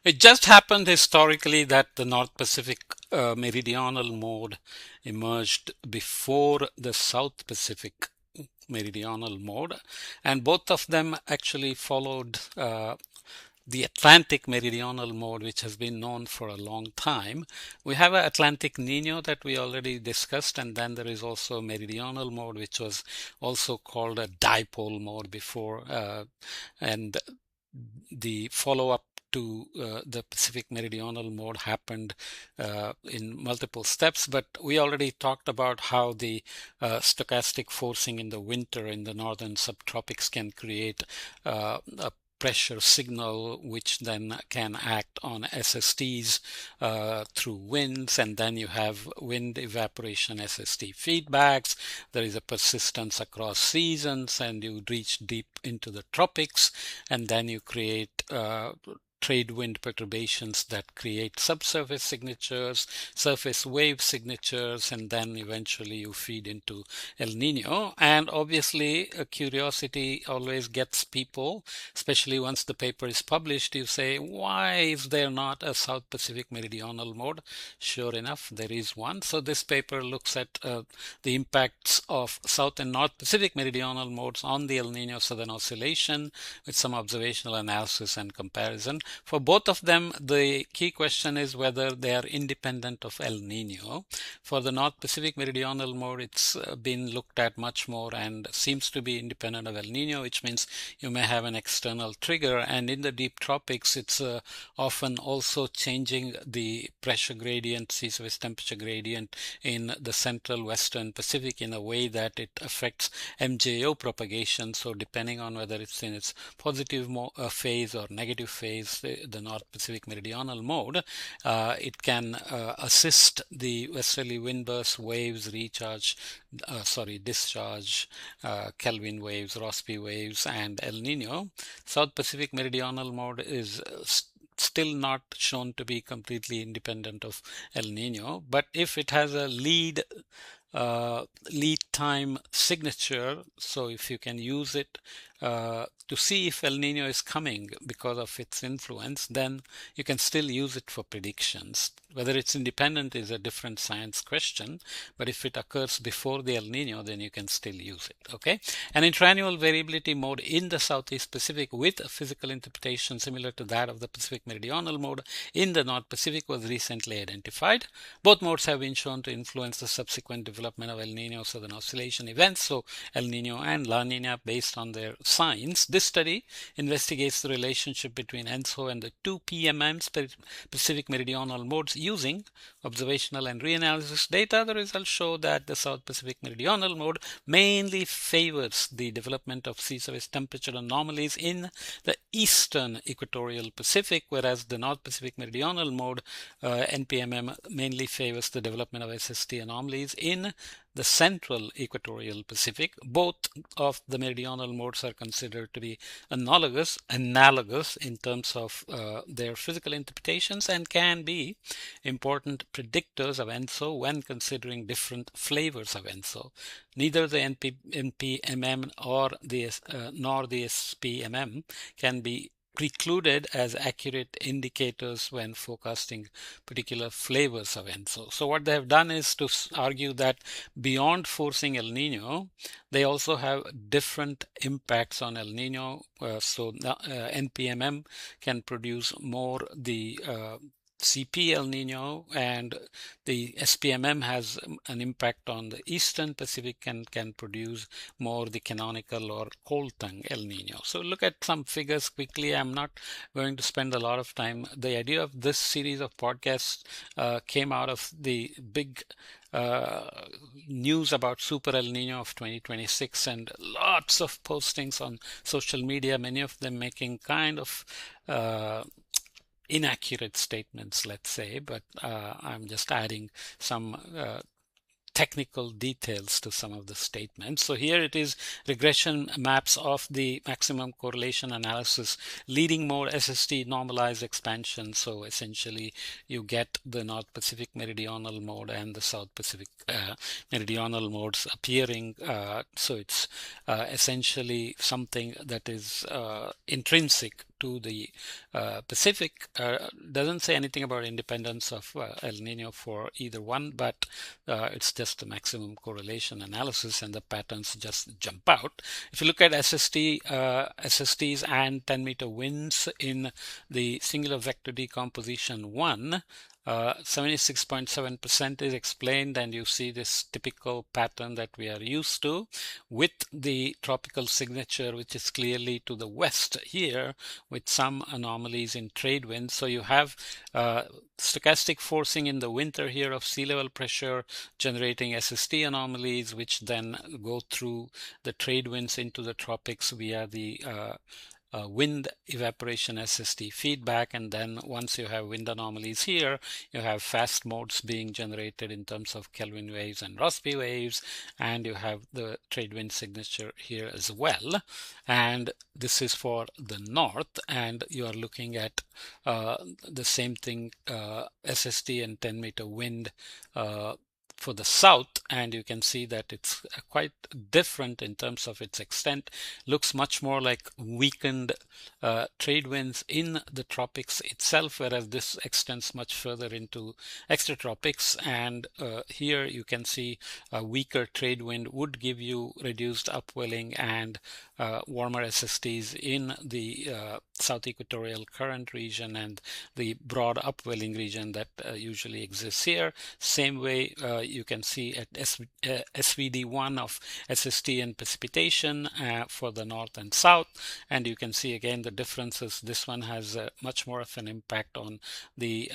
It just happened historically that the North Pacific meridional mode emerged before the South Pacific meridional mode, and both of them actually followed the Atlantic meridional mode, which has been known for a long time. We have an Atlantic Nino that we already discussed, and then there is also a meridional mode, which was also called a dipole mode before, and the follow-up to the Pacific Meridional mode happened in multiple steps, but we already talked about how the stochastic forcing in the winter in the northern subtropics can create a pressure signal which then can act on SSTs through winds, and then you have wind evaporation SST feedbacks. There is a persistence across seasons, and you reach deep into the tropics, and then you create trade wind perturbations that create subsurface signatures, surface wave signatures, and then eventually you feed into El Nino. And obviously, a curiosity always gets people, especially once the paper is published. You say, why is there not a South Pacific meridional mode? Sure enough, there is one. So this paper looks at the impacts of South and North Pacific meridional modes on the El Nino Southern Oscillation with some observational analysis and comparison. For both of them, the key question is whether they are independent of El Nino. For the North Pacific meridional mode, it's been looked at much more and seems to be independent of El Nino, which means you may have an external trigger. And in the deep tropics, it's often also changing the pressure gradient, sea surface temperature gradient in the central western Pacific in a way that it affects MJO propagation. So depending on whether it's in its positive phase or negative phase, the North Pacific meridional mode, it can assist the westerly wind bursts, waves, discharge, Kelvin waves, Rossby waves, and El Nino. South Pacific meridional mode is still not shown to be completely independent of El Nino, but if it has a lead time signature, so if you can use it to see if El Nino is coming because of its influence, then you can still use it for predictions. Whether it's independent is a different science question, but if it occurs before the El Nino, then you can still use it, okay? An intraannual variability mode in the Southeast Pacific with a physical interpretation similar to that of the Pacific Meridional mode in the North Pacific was recently identified. Both modes have been shown to influence the subsequent development of El Nino Southern Oscillation events, so El Nino and La Nina based on their signs. This study investigates the relationship between ENSO and the two PMMs, Pacific Meridional modes, using observational and reanalysis data. The results show that the South Pacific Meridional mode mainly favors the development of sea surface temperature anomalies in the eastern equatorial Pacific, whereas the North Pacific Meridional mode, NPMM, mainly favors the development of SST anomalies in the central equatorial Pacific. Both of the meridional modes are considered to be analogous in terms of their physical interpretations and can be important predictors of ENSO when considering different flavors of ENSO. Neither the NPMM nor the SPMM can be precluded as accurate indicators when forecasting particular flavors of ENSO. So what they have done is to argue that beyond forcing El Nino, they also have different impacts on El Nino. NPMM can produce more the CP El Nino, and the SPMM has an impact on the Eastern Pacific and can produce more the canonical or cold tongue El Nino. So look at some figures quickly. I'm not going to spend a lot of time. The idea of this series of podcasts came out of the big news about Super El Nino of 2026 and lots of postings on social media, many of them making kind of inaccurate statements, let's say, but I'm just adding some technical details to some of the statements. So here it is regression maps of the maximum correlation analysis leading more SST normalized expansion. So essentially you get the North Pacific meridional mode and the South Pacific meridional modes appearing. So it's essentially something that is intrinsic to the Pacific. Doesn't say anything about independence of El Nino for either one, but it's just the maximum correlation analysis, and the patterns just jump out. If you look at SSTs and 10-meter winds in the singular vector decomposition 1, 76.7% is explained, and you see this typical pattern that we are used to with the tropical signature, which is clearly to the west here with some anomalies in trade winds. So you have stochastic forcing in the winter here of sea level pressure generating SST anomalies, which then go through the trade winds into the tropics via the wind evaporation SST feedback, and then once you have wind anomalies here, you have fast modes being generated in terms of Kelvin waves and Rossby waves, and you have the trade wind signature here as well. And this is for the north, and you are looking at the same thing, SST and 10-meter wind for the south, and you can see that it's quite different in terms of its extent. Looks much more like weakened trade winds in the tropics itself, whereas this extends much further into extratropics. And here you can see a weaker trade wind would give you reduced upwelling and warmer SSTs in the south equatorial current region and the broad upwelling region that usually exists here. Same way you can see at SVD1 of SST and precipitation for the north and south, and you can see again the differences. This one has much more of an impact on the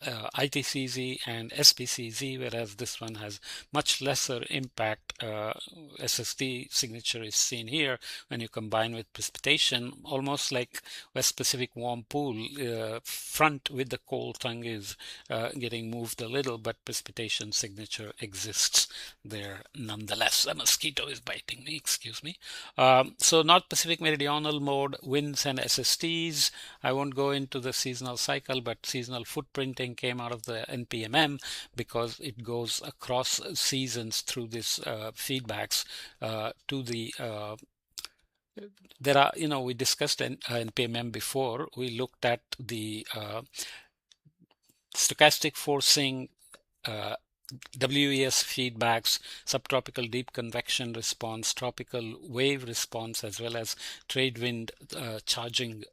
ITCZ and SPCZ, whereas this one has much lesser impact. SST signature is seen here when you combine with precipitation, almost like West Pacific warm pool front with the cold tongue is getting moved a little, but precipitation signature exists there nonetheless. A mosquito is biting me, excuse me. So North Pacific Meridional mode, winds and SSTs. I won't go into the seasonal cycle, but seasonal footprinting came out of the NPMM because it goes across seasons through this feedbacks to the there are, we discussed NPMM before. We looked at the stochastic forcing, WES feedbacks, subtropical deep convection response, tropical wave response, as well as trade wind charging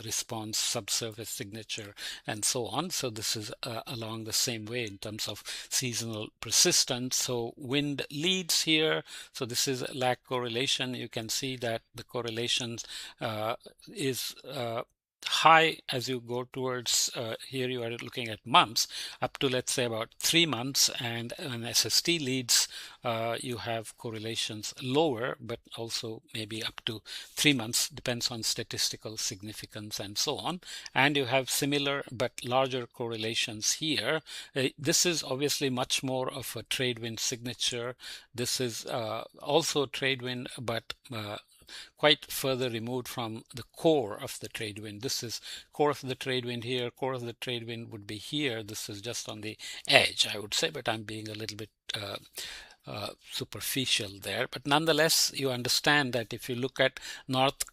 response, subsurface signature, and so on. So this is along the same way in terms of seasonal persistence. So wind leads here. So this is lag correlation. You can see that the correlation is high as you go towards here you are looking at months up to, let's say, about 3 months, and when SST leads you have correlations lower, but also maybe up to 3 months, depends on statistical significance and so on. And you have similar but larger correlations here. This is obviously much more of a trade wind signature. This is also trade wind, but quite further removed from the core of the trade wind. This is core of the trade wind here, core of the trade wind would be here. This is just on the edge, I would say, but I'm being a little bit superficial there. But nonetheless, you understand that if you look at North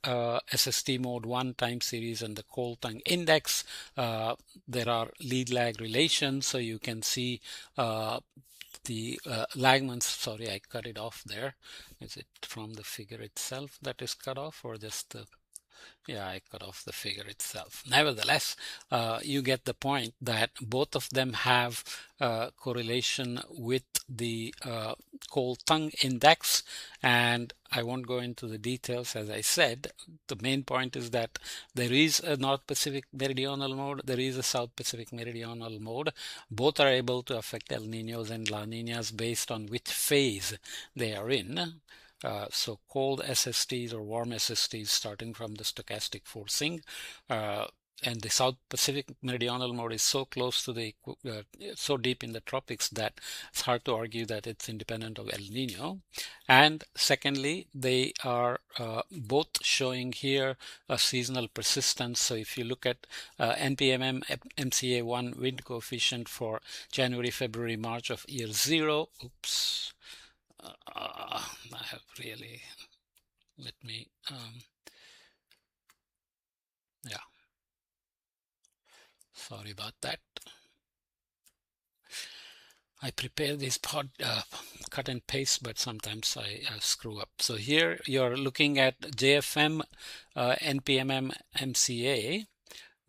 SST mode 1 time series and the cold tongue index, there are lead lag relations. So you can see the Lagman's, sorry, I cut it off there. Is it from the figure itself that is cut off, or just the, yeah, I cut off the figure itself. Nevertheless, you get the point that both of them have correlation with the cold tongue index, and I won't go into the details. As I said, the main point is that there is a North Pacific Meridional mode, there is a South Pacific Meridional mode. Both are able to affect El Niños and La Niñas based on which phase they are in. So cold SSTs or warm SSTs starting from the stochastic forcing, and the South Pacific Meridional mode is so close to the, so deep in the tropics that it's hard to argue that it's independent of El Nino. And secondly, they are both showing here a seasonal persistence. So if you look at NPMM MCA1 wind coefficient for January, February, March of year 0, oops, I have really, let me Yeah, sorry about that. I prepare this cut and paste, but sometimes I screw up. So here you're looking at JFM, NPMM, MCA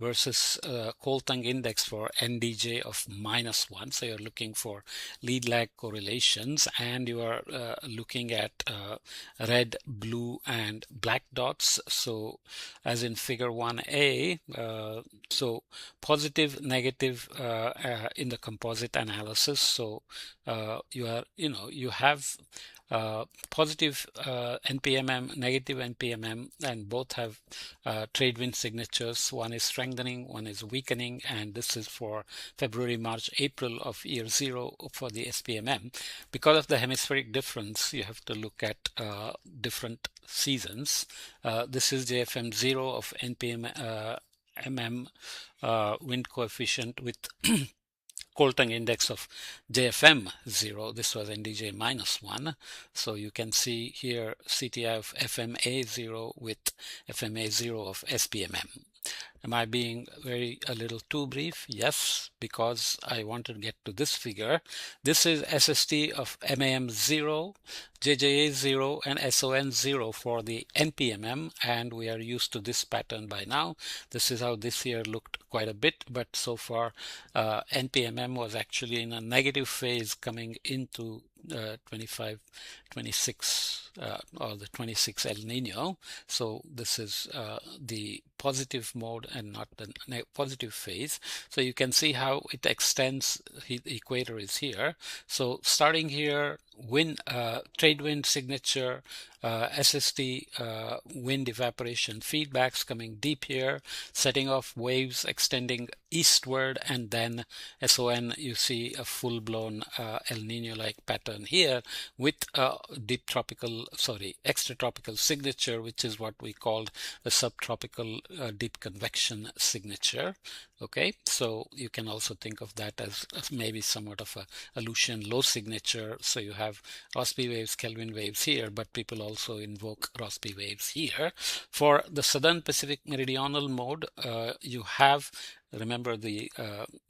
versus Koltang index for NDJ of -1. So you're looking for lead lag correlations, and you are looking at red, blue, and black dots. So as in figure 1A, so positive, negative in the composite analysis. So you have positive NPMM, negative NPMM, and both have trade wind signatures. One is strengthening, one is weakening, and this is for February, March, April of year 0 for the SPMM. Because of the hemispheric difference, you have to look at different seasons. This is JFM 0 of NPM MM wind coefficient with Koltang index of JFM 0. This was NDJ -1. So you can see here CTI of FMA 0 with FMA 0 of SPMM. Am I being a little too brief? Yes, because I want to get to this figure. This is SST of MAM 0, JJA 0, and SON 0 for the NPMM, and we are used to this pattern by now. This is how this year looked quite a bit, but so far NPMM was actually in a negative phase coming into 25, 26, or the 26 El Nino. So this is the positive mode and not the positive phase. So you can see how it extends. The equator is here. So starting here, trade wind signature, SST wind evaporation feedbacks coming deep here, setting off waves extending eastward, and then SON, you see a full-blown El Nino-like pattern here with a extratropical signature, which is what we called the subtropical deep convection signature. Okay, so you can also think of that as maybe somewhat of a Aleutian low signature. So you have Rossby waves, Kelvin waves here, but people also invoke Rossby waves here. For the Southern Pacific Meridional mode, you have, remember the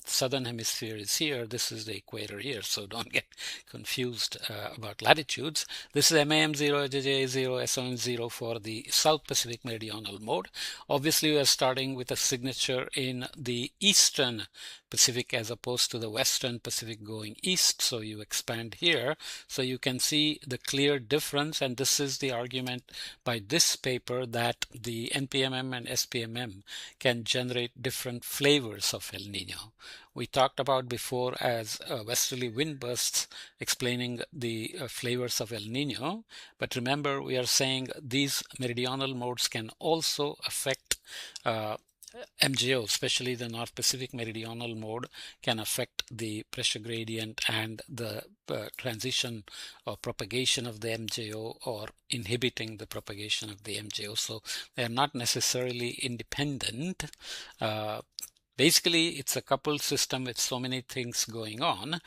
southern hemisphere is here, this is the equator here, so don't get confused about latitudes. This is MAM 0, JJ 0, SON 0 for the South Pacific Meridional mode. Obviously we are starting with a signature in the eastern Pacific as opposed to the western Pacific going east, so you expand here. So you can see the clear difference, and this is the argument by this paper that the NPMM and SPMM can generate different flavors of El Nino. We talked about before as westerly wind bursts explaining the flavors of El Nino, but remember we are saying these meridional modes can also affect MJO, especially the North Pacific Meridional mode, can affect the pressure gradient and the transition or propagation of the MJO, or inhibiting the propagation of the MJO. So they are not necessarily independent. Basically, it's a coupled system with so many things going on.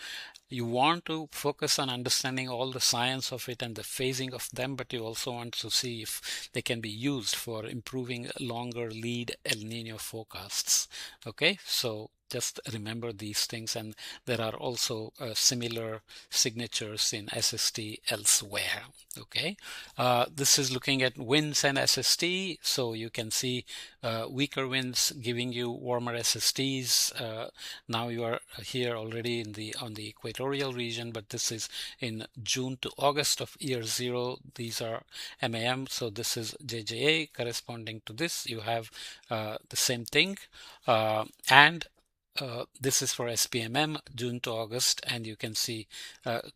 You want to focus on understanding all the science of it and the phasing of them, but you also want to see if they can be used for improving longer lead El Nino forecasts. Okay, so just remember these things, and there are also similar signatures in SST elsewhere. Okay, this is looking at winds and SST, so you can see weaker winds giving you warmer SSTs. Now you are here already on the equatorial region, but this is in June to August of year 0. These are MAM, so this is JJA corresponding to this. You have the same thing, and this is for SPMM, June to August, and you can see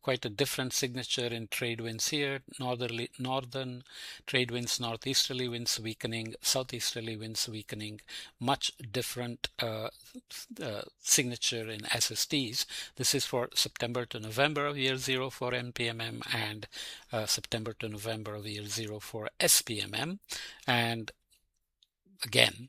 quite a different signature in trade winds here. Northern trade winds, northeasterly winds weakening, southeasterly winds weakening, much different signature in SSTs. This is for September to November of year 0 for NPMM, and September to November of year 0 for SPMM. And again,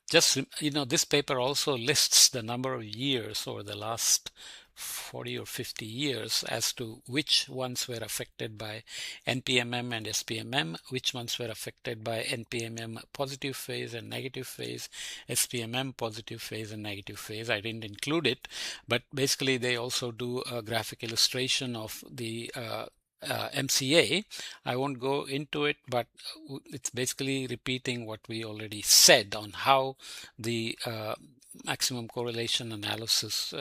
just, this paper also lists the number of years over the last 40 or 50 years as to which ones were affected by NPMM and SPMM, which ones were affected by NPMM positive phase and negative phase, SPMM positive phase and negative phase. I didn't include it, but basically they also do a graphic illustration of the MCA. I won't go into it, but it's basically repeating what we already said on how the maximum correlation analysis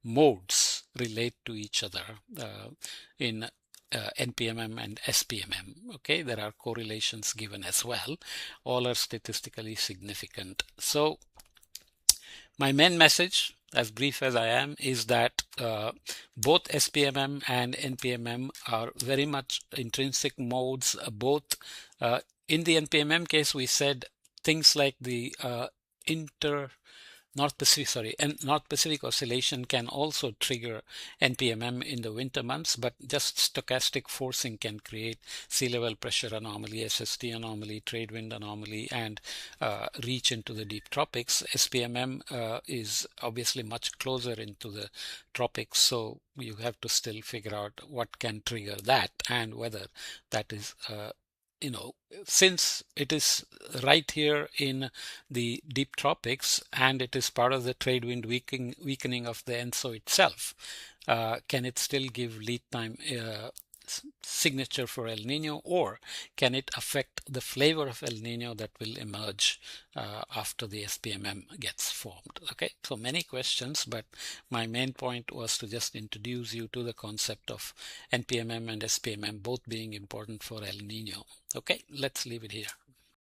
modes relate to each other in NPMM and SPMM. Okay, there are correlations given as well. All are statistically significant. So my main message, as brief as I am, is that both SPMM and NPMM are very much intrinsic modes. Both in the NPMM case, we said things like the North Pacific Oscillation can also trigger NPMM in the winter months, but just stochastic forcing can create sea level pressure anomaly, SST anomaly, trade wind anomaly, and reach into the deep tropics. SPMM is obviously much closer into the tropics, so you have to still figure out what can trigger that and whether that is since it is right here in the deep tropics and it is part of the trade wind weakening of the ENSO itself, can it still give lead time signature for El Nino, or can it affect the flavor of El Nino that will emerge after the SPMM gets formed? Okay, so many questions, but my main point was to just introduce you to the concept of NPMM and SPMM both being important for El Nino. Okay, let's leave it here.